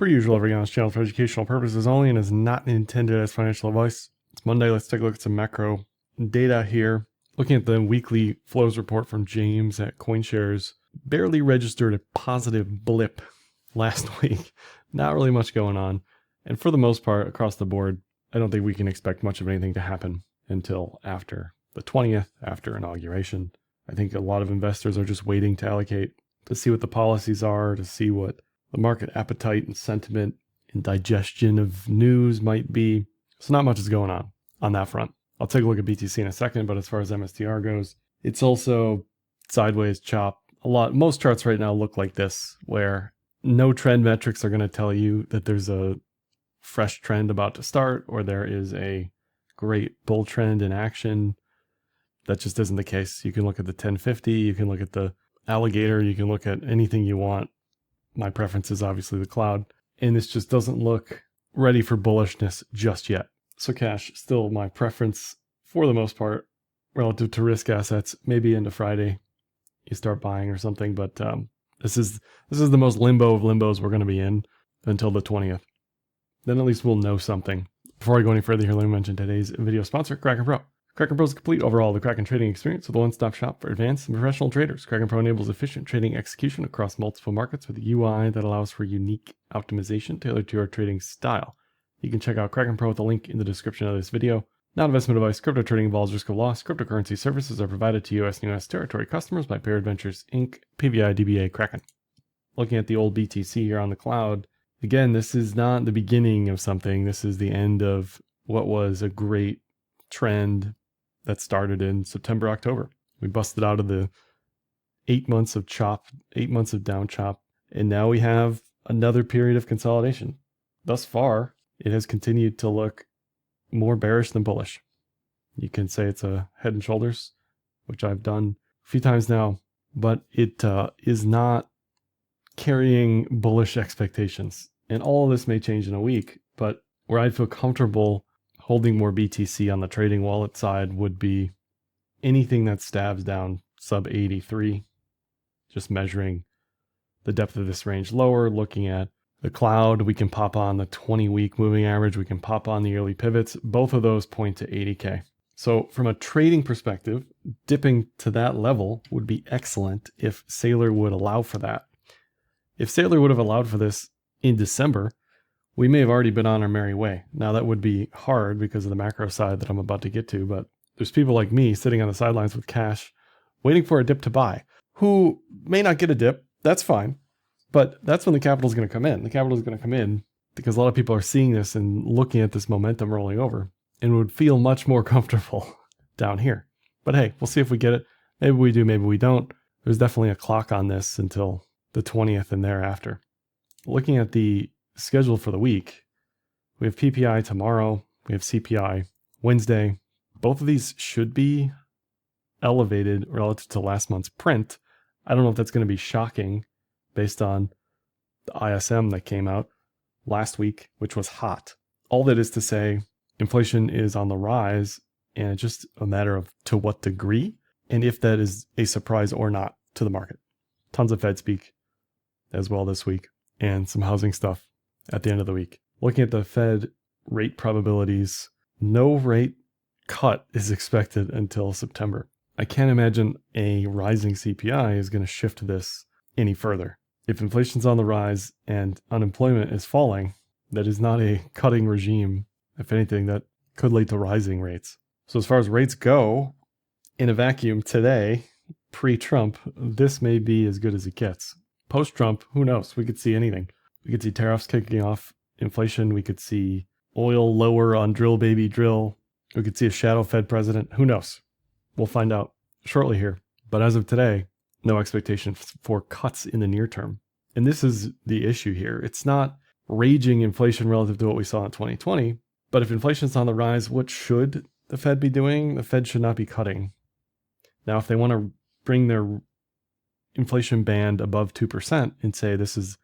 Per usual, everything on this channel for educational purposes only and is not intended as financial advice. It's Monday. Let's take a look at some macro data here. Looking at the weekly flows report from James at CoinShares, barely registered a positive blip last week. Not really much going on. And for the most part, across the board, I don't think we can expect much of anything to happen until after the 20th, after inauguration. I think a lot of investors are just waiting to allocate to see what the policies are, to see what the market appetite and sentiment and digestion of news might be. So not much is going on that front. I'll take a look at BTC in a second, but as far as MSTR goes, it's also sideways chop. Most charts right now look like this, where no trend metrics are going to tell you that there's a fresh trend about to start or there is a great bull trend in action. That just isn't the case. You can look at the 1050, you can look at the alligator, you can look at anything you want. My preference is obviously the cloud, and this just doesn't look ready for bullishness just yet. So cash, still my preference for the most part relative to risk assets. Maybe into Friday you start buying or something, but this is the most limbo of limbos we're going to be in until the 20th. Then at least we'll know something. Before I go any further here, let me mention today's video sponsor, Kraken Pro. Kraken Pro is a complete overhaul of the Kraken trading experience with a one-stop shop for advanced and professional traders. Kraken Pro enables efficient trading execution across multiple markets with a UI that allows for unique optimization tailored to your trading style. You can check out Kraken Pro with a link in the description of this video. Not investment advice. Crypto trading involves risk of loss. Cryptocurrency services are provided to U.S. and U.S. territory customers by Paired Ventures Inc., PVI, DBA, Kraken. Looking at the old BTC here on the cloud, again, this is not the beginning of something. This is the end of what was a great trend that started in September, October. We busted out of the 8 months of chop, 8 months of down chop, and now we have another period of consolidation. Thus far, it has continued to look more bearish than bullish. You can say it's a head and shoulders, which I've done a few times now, but it is not carrying bullish expectations. And all of this may change in a week, but where I'd feel comfortable holding more BTC on the trading wallet side would be anything that stabs down sub 83, just measuring the depth of this range lower, looking at the cloud. We can pop on the 20-week moving average. We can pop on the yearly pivots. Both of those point to 80K. So from a trading perspective, dipping to that level would be excellent if Saylor would allow for that. If Saylor would have allowed for this in December, we may have already been on our merry way. Now that would be hard because of the macro side that I'm about to get to, but there's people like me sitting on the sidelines with cash, waiting for a dip to buy, who may not get a dip. That's fine. But that's when the capital is going to come in. The capital is going to come in because a lot of people are seeing this and looking at this momentum rolling over and would feel much more comfortable down here. But hey, we'll see if we get it. Maybe we do, maybe we don't. There's definitely a clock on this until the 20th and thereafter. Looking at the schedule for the week, we have PPI tomorrow, we have CPI Wednesday. Both of these should be elevated relative to last month's print. I don't know if that's going to be shocking based on the ISM that came out last week, which was hot. All that is to say, inflation is on the rise, and it's just a matter of to what degree, and if that is a surprise or not to the market. Tons of Fed speak as well this week, and some housing stuff at the end of the week. Looking at the Fed rate probabilities, no rate cut is expected until September. I can't imagine a rising CPI is going to shift this any further. If inflation's on the rise and unemployment is falling, that is not a cutting regime. If anything, that could lead to rising rates. So as far as rates go, in a vacuum today, pre-Trump, this may be as good as it gets. Post-Trump, who knows? We could see anything. We could see tariffs kicking off inflation. We could see oil lower on drill baby drill. We could see a shadow Fed president. Who knows? We'll find out shortly here. But as of today, no expectation for cuts in the near term. And this is the issue here. It's not raging inflation relative to what we saw in 2020. But if inflation's on the rise, what should the Fed be doing? The Fed should not be cutting. Now, if they want to bring their inflation band above 2% and say this is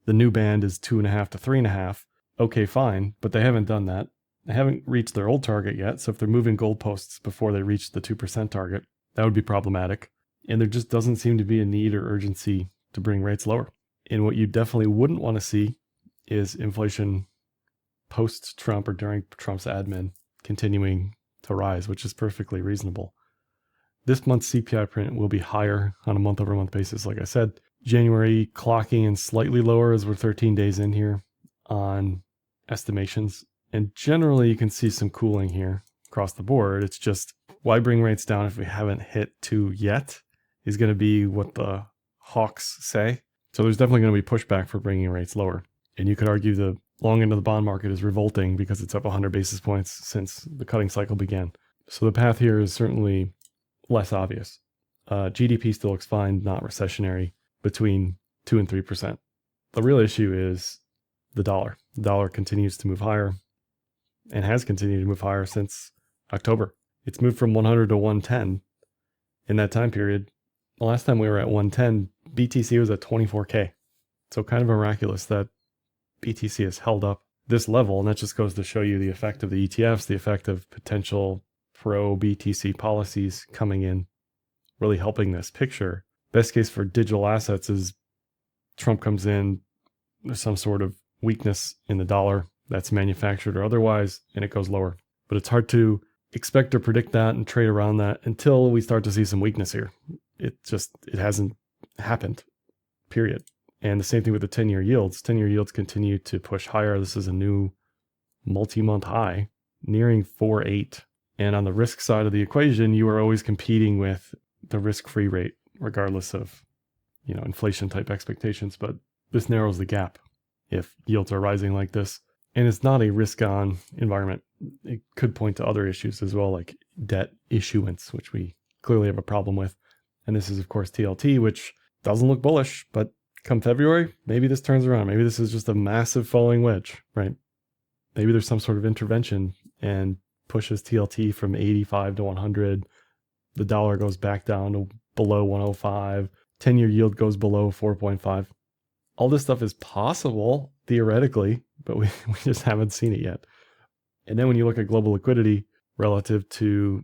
the new band is 2.5 to 3.5, okay, fine. But they haven't done that. They haven't reached their old target yet. So if they're moving goalposts before they reach the 2% target, that would be problematic. And there just doesn't seem to be a need or urgency to bring rates lower. And what you definitely wouldn't want to see is inflation post-Trump or during Trump's admin continuing to rise, which is perfectly reasonable. This month's CPI print will be higher on a month-over-month basis, like I said. January clocking in slightly lower as we're 13 days in here on estimations. And generally, you can see some cooling here across the board. It's just, why bring rates down if we haven't hit 2 yet is going to be what the hawks say. So there's definitely going to be pushback for bringing rates lower. And you could argue the long end of the bond market is revolting because it's up 100 basis points since the cutting cycle began. So the path here is certainly less obvious. GDP still looks fine, not recessionary, between 2 and 3%. The real issue is the dollar. The dollar continues to move higher and has continued to move higher since October. It's moved from 100 to 110 in that time period. The last time we were at 110, BTC was at 24K. So kind of miraculous that BTC has held up this level, and that just goes to show you the effect of the ETFs, the effect of potential pro-BTC policies coming in, really helping this picture. Best case for digital assets is Trump comes in, there's some sort of weakness in the dollar that's manufactured or otherwise, and it goes lower. But it's hard to expect or predict that and trade around that until we start to see some weakness here. It hasn't happened, period. And the same thing with the 10-year yields. 10-year yields continue to push higher. This is a new multi-month high, nearing 4.8. And on the risk side of the equation, you are always competing with the risk-free rate, regardless of, inflation type expectations. But this narrows the gap if yields are rising like this. And it's not a risk-on environment. It could point to other issues as well, like debt issuance, which we clearly have a problem with. And this is, of course, TLT, which doesn't look bullish, but come February, maybe this turns around. Maybe this is just a massive falling wedge, right? Maybe there's some sort of intervention and pushes TLT from 85 to 100. The dollar goes back down to below 105. 10-year yield goes below 4.5. All this stuff is possible, theoretically, but we just haven't seen it yet. And then when you look at global liquidity relative to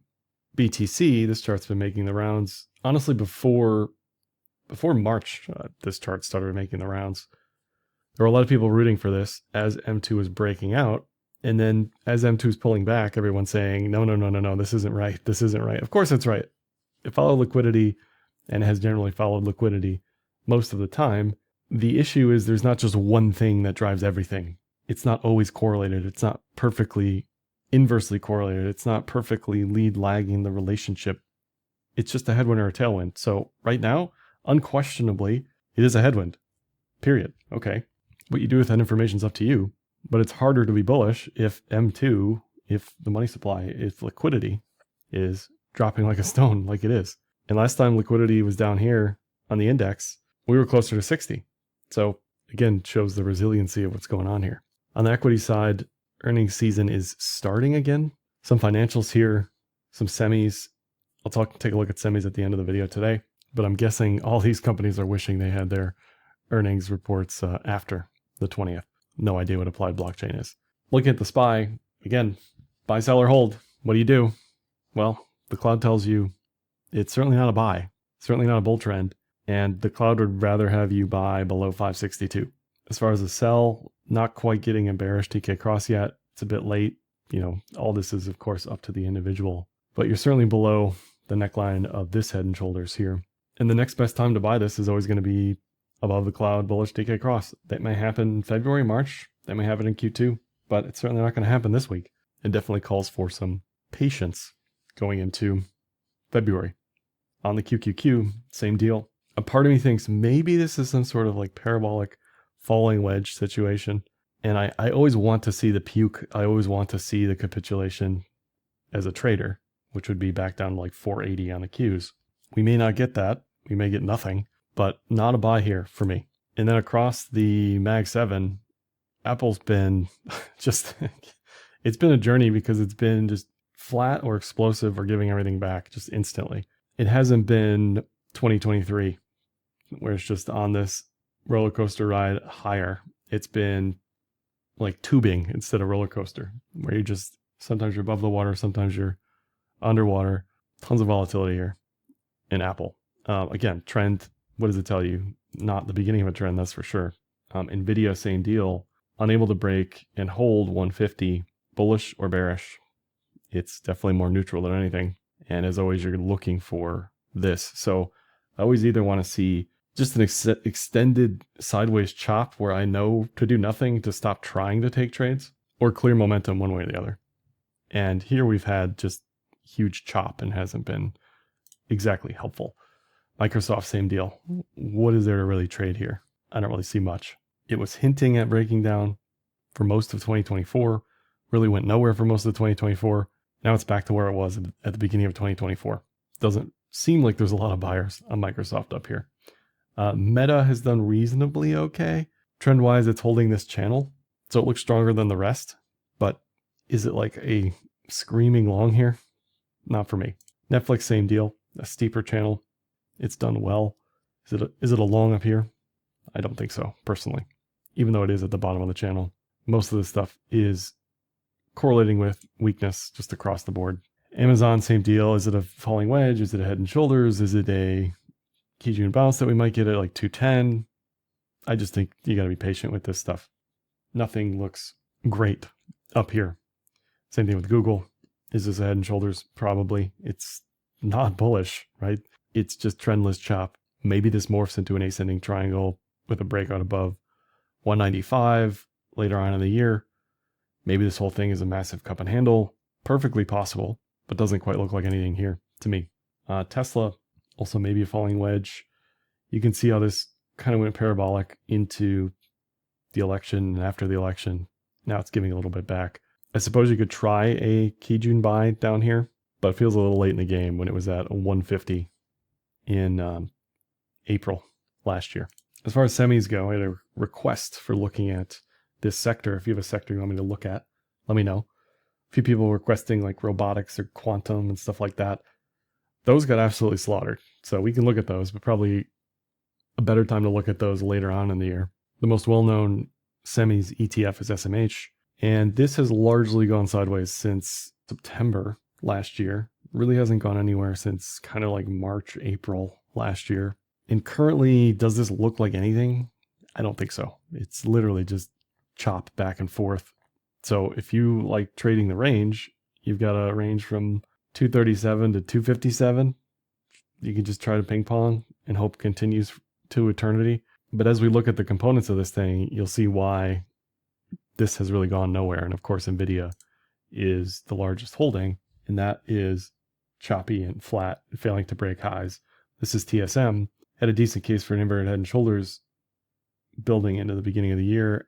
BTC, this chart's been making the rounds. Honestly, before March, this chart started making the rounds. There were a lot of people rooting for this as M2 was breaking out. And then as M2 is pulling back, everyone's saying, no, this isn't right. This isn't right. Of course it's right. It followed liquidity and has generally followed liquidity most of the time. The issue is there's not just one thing that drives everything. It's not always correlated. It's not perfectly inversely correlated. It's not perfectly lead lagging the relationship. It's just a headwind or a tailwind. So right now, unquestionably, it is a headwind, period. Okay. What you do with that information is up to you, but it's harder to be bullish if M2, if the money supply, if liquidity is dropping like a stone, like it is. And last time liquidity was down here on the index, we were closer to 60. So again, shows the resiliency of what's going on here. On the equity side, earnings season is starting again. Some financials here, some semis. I'll take a look at semis at the end of the video today, but I'm guessing all these companies are wishing they had their earnings reports after the 20th. No idea what applied blockchain is. Looking at the SPY, again, buy, sell, or hold. What do you do? Well, the cloud tells you it's certainly not a buy, certainly not a bull trend, and the cloud would rather have you buy below 562. As far as a sell, not quite getting a bearish TK cross yet. It's a bit late. All this is, of course, up to the individual, but you're certainly below the neckline of this head and shoulders here. And the next best time to buy this is always going to be above the cloud bullish TK cross. That may happen in February, March. That may happen in Q2, but it's certainly not going to happen this week. It definitely calls for some patience going into February. On the QQQ, same deal. A part of me thinks maybe this is some sort of like parabolic falling wedge situation. And I always want to see the puke. I always want to see the capitulation as a trader, which would be back down to like 480 on the Qs. We may not get that. We may get nothing, but not a buy here for me. And then across the Mag 7, Apple's been just, it's been a journey because it's been just flat or explosive or giving everything back just instantly. It hasn't been 2023 where it's just on this roller coaster ride higher. It's been like tubing instead of roller coaster, where you just, sometimes you're above the water, sometimes you're underwater. Tons of volatility here in Apple. Again, trend, what does it tell you? Not the beginning of a trend, that's for sure. NVIDIA, same deal. unable to break and hold 150, bullish or bearish. It's definitely more neutral than anything. And as always, you're looking for this. So I always either want to see just an extended sideways chop where I know to do nothing to stop trying to take trades, or clear momentum one way or the other. And here we've had just huge chop and hasn't been exactly helpful. Microsoft, same deal. What is there to really trade here? I don't really see much. It was hinting at breaking down for most of 2024, really went nowhere for most of 2024. Now it's back to where it was at the beginning of 2024. Doesn't seem like there's a lot of buyers on Microsoft up here. Meta has done reasonably okay. Trend-wise, it's holding this channel, so it looks stronger than the rest. But is it like a screaming long here? Not for me. Netflix, same deal. A steeper channel. It's done well. Is it a long up here? I don't think so, personally. Even though it is at the bottom of the channel. Most of this stuff is correlating with weakness just across the board. Amazon, same deal. Is it a falling wedge? Is it a head and shoulders? Is it a Kijun bounce that we might get at like 210? I just think you got to be patient with this stuff. Nothing looks great up here. Same thing with Google. Is this a head and shoulders? Probably. It's not bullish, right? It's just trendless chop. Maybe this morphs into an ascending triangle with a breakout above 195 later on in the year. Maybe this whole thing is a massive cup and handle. Perfectly possible, but doesn't quite look like anything here to me. Tesla, also maybe a falling wedge. You can see how this kind of went parabolic into the election and after the election. Now it's giving a little bit back. I suppose you could try a Kijun buy down here, but it feels a little late in the game when it was at 150 in April last year. As far as semis go, I had a request for looking at this sector. If you have a sector you want me to look at, let me know. A few people requesting like robotics or quantum and stuff like that. Those got absolutely slaughtered. So we can look at those, but probably a better time to look at those later on in the year. The most well-known semis ETF is SMH. And this has largely gone sideways since September last year. Really hasn't gone anywhere since kind of like March, April last year. And currently, does this look like anything? I don't think so. It's literally just chop back and forth. So if you like trading the range, you've got a range from 237 to 257. You can just try to ping pong and hope it continues to eternity. But as we look at the components of this thing, you'll see why this has really gone nowhere. And of course, NVIDIA is the largest holding, and that is choppy and flat, failing to break highs. This is TSM, had a decent case for an inverted head and shoulders building into the beginning of the year,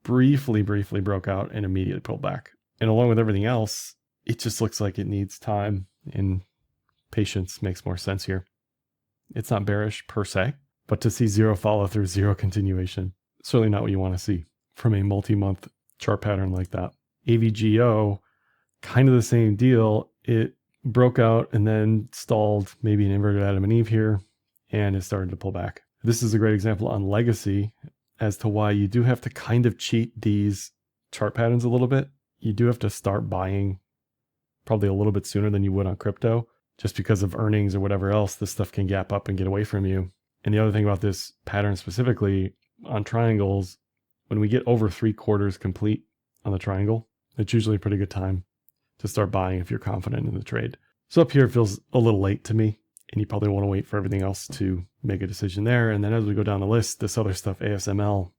briefly broke out and immediately pulled back. And along with everything else, it just looks like it needs time, and patience makes more sense here. It's not bearish per se, but to see zero follow through, zero continuation, certainly not what you want to see from a multi-month chart pattern like that. AVGO, kind of the same deal. It broke out and then stalled, maybe an inverted Adam and Eve here, and it started to pull back. This is a great example on legacy as to why you do have to kind of cheat these chart patterns a little bit. You do have to start buying probably a little bit sooner than you would on crypto, just because of earnings or whatever else. This stuff can gap up and get away from you. And the other thing about this pattern specifically on triangles, when we get over 3/4 complete on the triangle, it's usually a pretty good time to start buying if you're confident in the trade. So up here, it feels a little late to me, and you probably want to wait for everything else to make a decision there. And then as we go down the list, this other stuff, ASML,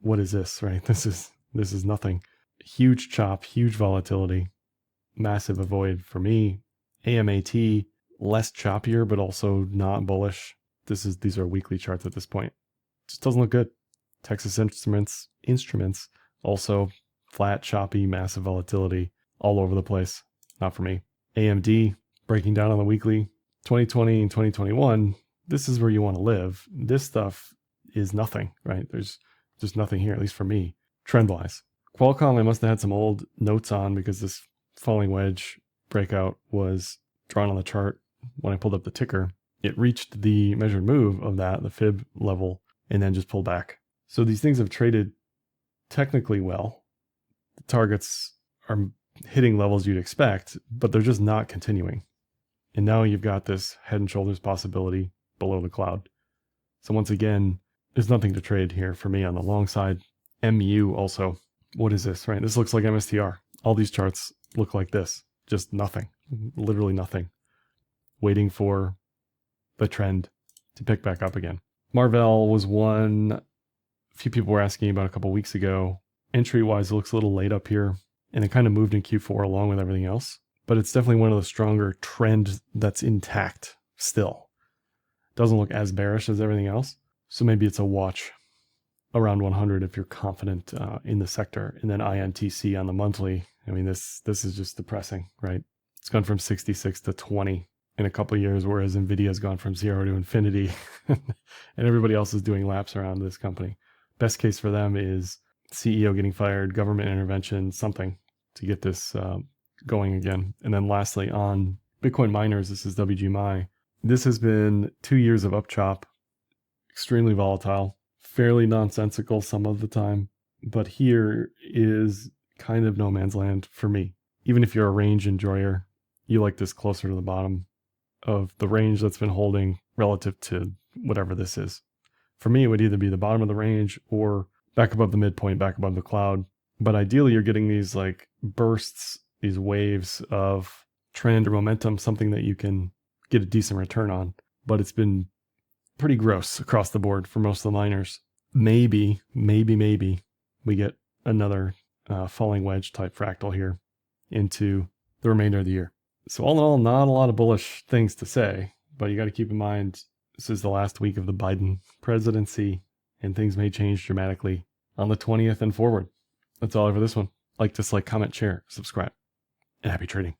what is this, right? This is nothing. Huge chop, huge volatility, massive avoid for me. AMAT, less choppier, but also not bullish. These are weekly charts at this point. Just doesn't look good. Texas Instruments, also flat, choppy, massive volatility all over the place. Not for me. AMD, breaking down on the weekly. 2020 and 2021, this is where you want to live. This stuff is nothing, right? There's just nothing here, at least for me, trend-wise. Qualcomm, I must have had some old notes on because this falling wedge breakout was drawn on the chart when I pulled up the ticker. It reached the measured move of that, the fib level, and then just pulled back. So these things have traded technically well. The targets are hitting levels you'd expect, but they're just not continuing. And now you've got this head and shoulders possibility below the cloud. So once again, there's nothing to trade here for me on the long side. MU also. What is this, right? This looks like MSTR. All these charts look like this. Just nothing. Literally nothing. Waiting for the trend to pick back up again. Marvell was one a few people were asking about a couple weeks ago. Entry-wise, it looks a little late up here, and it kind of moved in Q4 along with everything else. But it's definitely one of the stronger trends that's intact still. Doesn't look as bearish as everything else. So maybe it's a watch around 100 if you're confident in the sector. And then INTC on the monthly. I mean, this is just depressing, right? It's gone from 66 to 20 in a couple of years, whereas NVIDIA's gone from 0 to infinity. And everybody else is doing laps around this company. Best case for them is CEO getting fired, government intervention, something to get this going again. And then lastly, on Bitcoin miners, this is WGMI. This has been 2 years of up chop, extremely volatile, fairly nonsensical some of the time. But here is kind of no man's land for me. Even if you're a range enjoyer, you like this closer to the bottom of the range that's been holding relative to whatever this is. For me, it would either be the bottom of the range or back above the midpoint, back above the cloud. But ideally, you're getting these like bursts, these waves of trend or momentum, something that you can get a decent return on. But it's been pretty gross across the board for most of the miners. Maybe we get another falling wedge type fractal here into the remainder of the year. So all in all, not a lot of bullish things to say, but you got to keep in mind, this is the last week of the Biden presidency, and things may change dramatically on the 20th and forward. That's all for this one. Like, dislike, comment, share, subscribe, and happy trading.